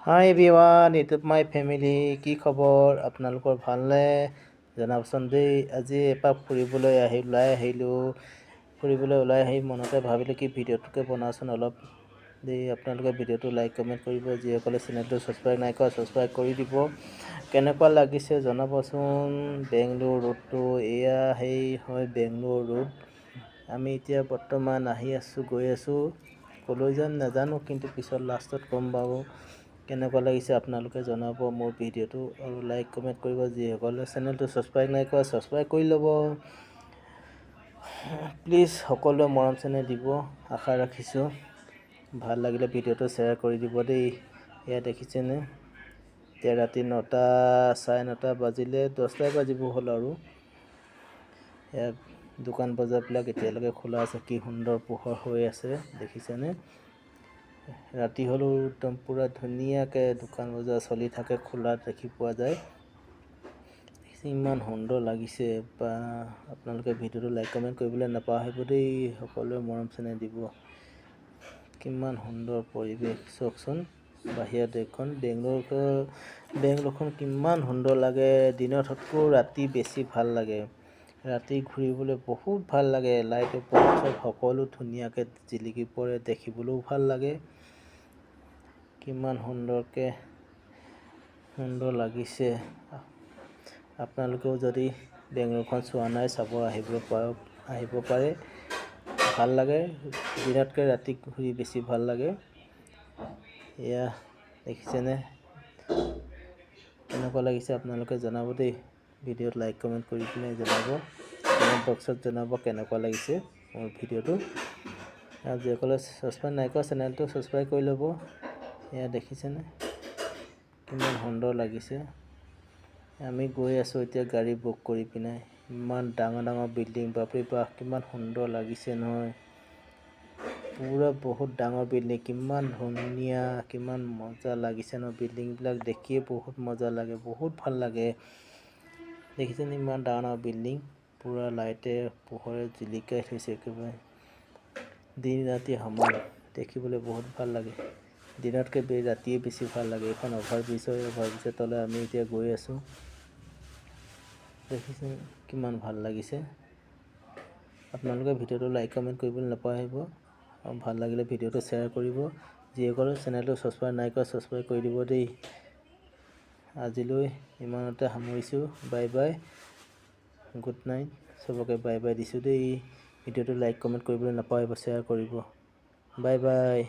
High everyone, YouTube my family. কি খবৰ আপোনালোকৰ? ভালনে? জনাবচোন দেই। আজি এপাক ফুৰিবলৈ ওলাই আহি মনতে ভাবিলোঁ কি ভিডিঅ'টোকে বনাওঁচোন অলপ দেই। আপোনালোকে ভিডিঅ'টো লাইক কমেণ্ট কৰিব। যিসকলে চেনেলটো ছাবস্ক্ৰাইব নাই কৰা ছাবস্ক্ৰাইব কৰি দিব। কেনেকুৱা লাগিছে জনাবচোন। বেংগলোৰ ৰোডটো এয়া হয় বেংগলোৰ ৰোড। আমি এতিয়া বৰ্তমান গৈ আছোঁ। ক'লৈ যাম নাজানো, কিন্তু পিছত লাষ্টত গম পাব। কেনেকুৱা লাগিছে আপোনালোকে জনাব মোৰ ভিডিঅ'টো, আৰু লাইক কমেণ্ট কৰিব। যিসকলে চেনেলটো ছাবস্ক্ৰাইব নাই কৰা ছাবস্ক্ৰাইব কৰি ল'ব প্লিজ। সকলোৱে মৰম চেনেহ দিব আশা ৰাখিছোঁ। ভাল লাগিলে ভিডিঅ'টো শ্বেয়াৰ কৰি দিব দেই। এয়া দেখিছেনে, এতিয়া ৰাতি 9টা চাৰে 9টা বাজিলে, 10টাই বাজিব হ'ল আৰু। এয়া দোকান বজাৰবিলাক এতিয়ালৈকে খোলা আছে। কি সুন্দৰ পোহৰ হৈ আছে দেখিছেনে। ৰাতি হ'লেও একদম পূৰা ধুনীয়াকৈ দোকান বজাৰ চলি থাকে, খোলা দেখি পোৱা যায়। ইমান সুন্দৰ লাগিছে বা। আপোনালোকে ভিডিঅ'টো লাইক কমেণ্ট কৰিবলৈ নাপাহৰিব দেই। সকলোৱে মৰম চেনেহ দিব। কিমান সুন্দৰ পৰিৱেশ চাওকচোন। বাহিৰা দেশখন বেংগলোৰখন কিমান সুন্দৰ লাগে। দিনতকৈ ৰাতি বেছি ভাল লাগে। ৰাতি ঘূৰিবলৈ বহুত ভাল লাগে। লাইটৰ পোহৰ সকলো ধুনীয়াকৈ জিলিকি পৰে, দেখিবলৈও ভাল লাগে। কিমান সুন্দৰ লাগিছে। আপোনালোকেও যদি বেংগলোৰখন চোৱা নাই চাব আহিব পাৰে। ভাল লাগে। দিনতকৈ ৰাতি ঘূৰি বেছি ভাল লাগে। এয়া দেখিছেনে, কেনেকুৱা লাগিছে আপোনালোকে জনাব দেই। ভিডিঅ'ত লাইক কমেণ্ট কৰি পিনে জনাব। কমেণ্ট বক্সত জনাব কেনেকুৱা লাগিছে মোৰ ভিডিঅ'টো। আৰু যিসকলে ছাবস্ক্ৰাইব নাই কৰা চেনেলটো ছাবস্ক্ৰাইব কৰি ল'ব। এয়া দেখিছেনে, কিমান সুন্দৰ লাগিছে। আমি গৈ আছোঁ এতিয়া গাড়ী বুক কৰি পিনে। ইমান ডাঙৰ বিল্ডিং, বাপৰে বাপ কিমান সুন্দৰ লাগিছে নহয়। পূৰা বহুত ডাঙৰ বিল্ডিং, কিমান ধুনীয়া, কিমান মজা লাগিছে ন। বিল্ডিংবিলাক দেখিয়ে বহুত মজা লাগে, বহুত ভাল লাগে। দেখিছেনে ইমান ডাঙৰ বিল্ডিং, পূৰা লাইটে পোহৰে জিলিকাই থৈছে একেবাৰে। দিন ৰাতি সমান, দেখিবলৈ বহুত ভাল লাগে। দিনতকৈ ৰাতিয়ে বেছি ভাল লাগে। এইখন অভাৰব্ৰিজৰ তলে আমি এতিয়া গৈ আছোঁ। দেখিছে কিমান ভাল লাগিছে। আপোনালোকে ভিডিঅ'টো লাইক কমেণ্ট কৰিবলৈ নাপাহৰিব। আৰু ভাল লাগিলে ভিডিঅ'টো শ্বেয়াৰ কৰিব। যিসকলে চেনেলটো ছাবস্ক্ৰাইব নাই কৰা ছাবস্ক্ৰাইব কৰি দিব দেই। আজিলৈ ইমানতে সামৰিছোঁ। Bye bye, good night. চবকে বাই বাই দিছোঁ দেই। ভিডিঅ'টো লাইক কমেণ্ট কৰিবলৈ নাপাহৰিব, শ্বেয়াৰ কৰিব। Bye bye.